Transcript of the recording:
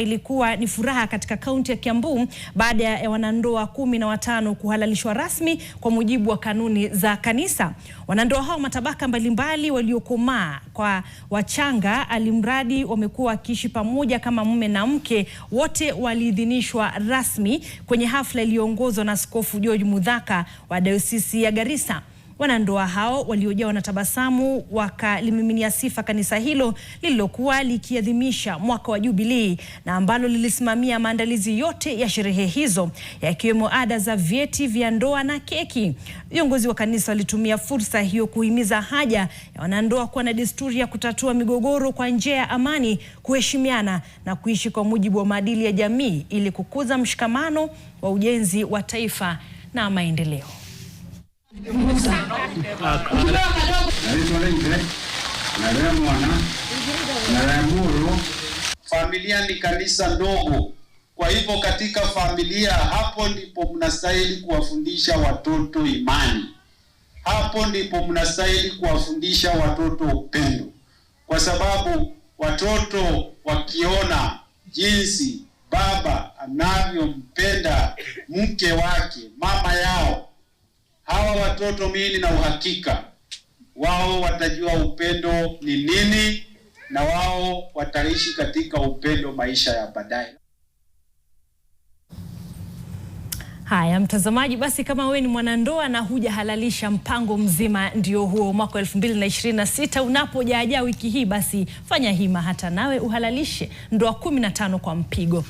Ilikuwa ni furaha katika kaunti ya Kiambu baada ya wanandoa 15 kuhalalishwa rasmi kwa mujibu wa kanuni za kanisa. Wanandoa hao matabaka mbalimbali waliokomaa kwa wachanga alimradi wamekuwa wakiishi pamoja kama mume na mke, wote waliidhinishwa rasmi kwenye hafla iliyoongozwa na Askofu George Muthaka wa Dayosisi ya Garissa. Wanandoa hao waliojawa na tabasamu wakalimiminia sifa kanisa hilo lililokuwa likiadhimisha mwaka wa Jubilee na ambalo lilisimamia maandalizi yote ya sherehe hizo, yakiwemo ada za vyeti vya ndoa na keki. Viongozi wa kanisa walitumia fursa hiyo kuhimiza haja ya wanandoa kuwa na desturi ya kutatua migogoro kwa njia ya amani, kuheshimiana na kuishi kwa mujibu wa maadili ya jamii ili kukuza mshikamano wa ujenzi wa taifa na maendeleo. Familia ni kanisa ndogo. Kwa hivyo katika familia, hapo ndipo mnastahili kuwafundisha watoto imani. Hapo ndipo mnastahili kuwafundisha watoto upendo. Kwa sababu watoto wakiona jinsi baba anavyompenda mke wake, mama yao, hawa watoto mimi na uhakika wao watajua upendo ni nini na wao wataishi katika upendo maisha ya baadaye. Haya mtazamaji, basi kama wewe ni mwanandoa na hujahalalisha, mpango mzima ndio huo. Mwaka 2026 unapojaajaa wiki hii, basi fanya hima hata nawe uhalalishe ndoa 15 kwa mpigo.